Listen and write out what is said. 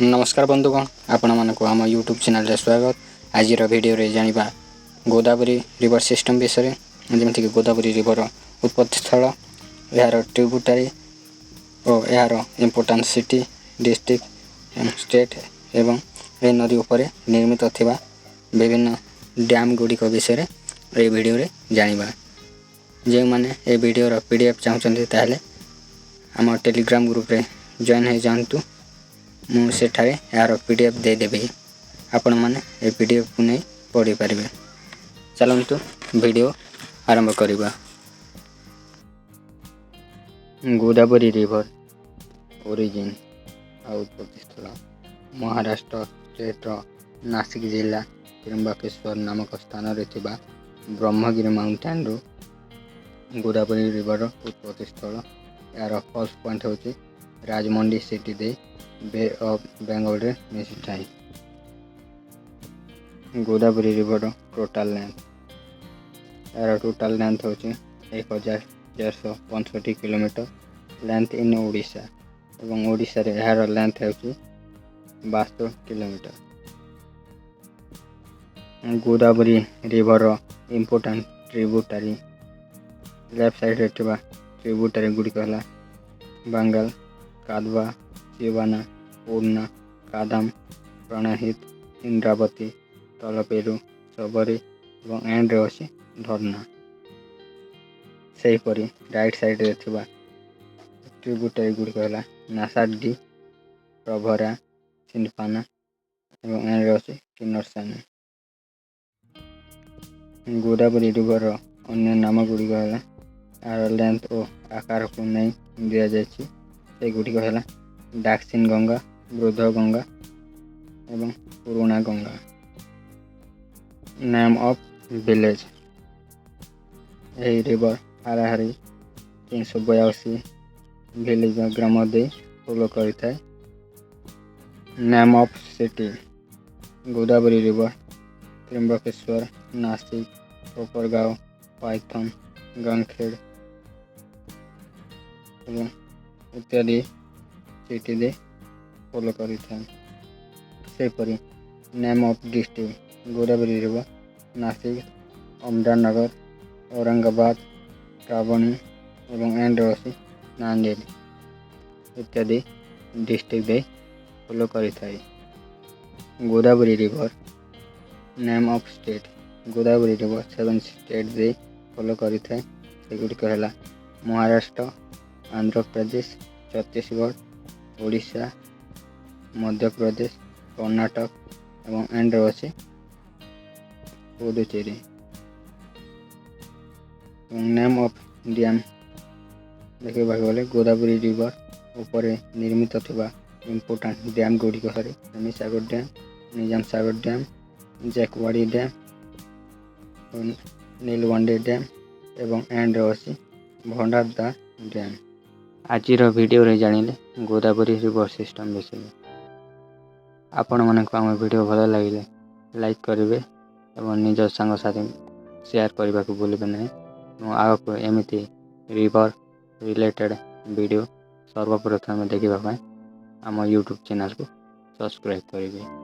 नमस्कार बंधुगण आपण मानक आम यूट्यूब चैनल रे स्वागत। आज वीडियो रे जानिबा गोदावरी रिवर सिस्टम विषय जमीक गोदावरी रिवर उत्पत्ति स्थल यार ट्रिब्यूटरी और यार इम्पोर्टेंट सिटी डिस्ट्रिक्ट स्टेट एवं ए नदी उपर निर्मित थिबा विभिन्न डैम गुड़िक विषय ए वीडियो रे जानिबा। जे माने ए वीडियो रो पीडीएफ चाहछन्ते ताले आम टेलीग्राम ग्रुप रे जॉइन हो जानतु। मुझे यार पीडीएफ देदेवि आपण मैंने ये पीडीएफ को नहीं पढ़ी पारे। चलतु वीडियो आरंभ करवा। गोदावरी रिवर ओरिजिन उत्पत्ति स्थल महाराष्ट्र स्टेट नासिक जिला त्र्यंबकेश्वर नामक स्थान रे थिबा ब्रह्मगिरी माउंटेन रु गोदावरी रिवर उत्पत्ति स्थल। यार फर्स्ट पॉइंट होची राजमंडी सिटी दे बे ऑफ बेंगल रे मिसी थाई। गोदावरी रिवर टोटल लेंथ यार टोटल लेंथ होची 1465 किलोमीटर लेंथ इन ओडिशा एवं ओडिशा रे यार लेंथ होची 72 kilometre. Godavari river important tributary left side रे थिबा ट्रिब्यूटरी गुडी कहला बंगाल कादवा शिवाना पूर्णा कादम प्रणहित इंद्रावती तलपेरु सबरी और एंड रे धरना। से परी राइट साइड रे थिबा ट्रिब्यूटरी गुडी कहला नासाडी प्रभरा सिंधफाना और एंड रे किन्नरसानी। गोदावरी रिवर अन्य नाम गुड़ी कहला यार लेंथ और आकार को नहीं दिया जायछि। से गुड़ी कहला डाक्सिन गंगा वृद्ध गंगा एवं Purana Ganga. Name of village यही रिवर हाराहारी 382 विलेज ग्राम दे फॉलो करिथाय। Name of city Godavari river Trimbakeshwar Nashik Kopargaon Paithan Gangakhed इत्यादि सिटी दे फॉलो करिथाय। सेपरी name of district Godavari river Nashik Ahmednagar Aurangabad रावणी एवं एंड नांदेड़ इत्यादि डिस्ट्रिक्ट दे फॉलो करिथाय। Godavari river name of state Godavari river 7 state दे फॉलो करिथाय। सेगुड़िक है महाराष्ट्र आंध्र प्रदेश छत्तीसगढ़ ओडिशा मध्य प्रदेश कर्नाटक एवं एंड अच्छे पुदुचेरी। नेम ऑफ डैम देखा गले गोदावरी रिवर ऊपर निर्मित थिबा इम्पोर्टेंट डैम गुड़िक हेमी सागर डैम निजाम सागर डैम जैकवाड़ी डैम नीलवंडी डैम एवं एंड अच्छी भंडारदा डैम। आज वीडियो रे जानिले गोदावरी रिवर सिस्टम विषय। आपण मानक आम वीडियो भल लगे लाइक करेंगे और निज सांग साथी शेयर करने को भूलें नहीं। आगे एमती रिवर रिलेटेड वीडियो सर्वप्रथम देखा आम यूट्यूब चैनल को सब्सक्राइब करेंगे।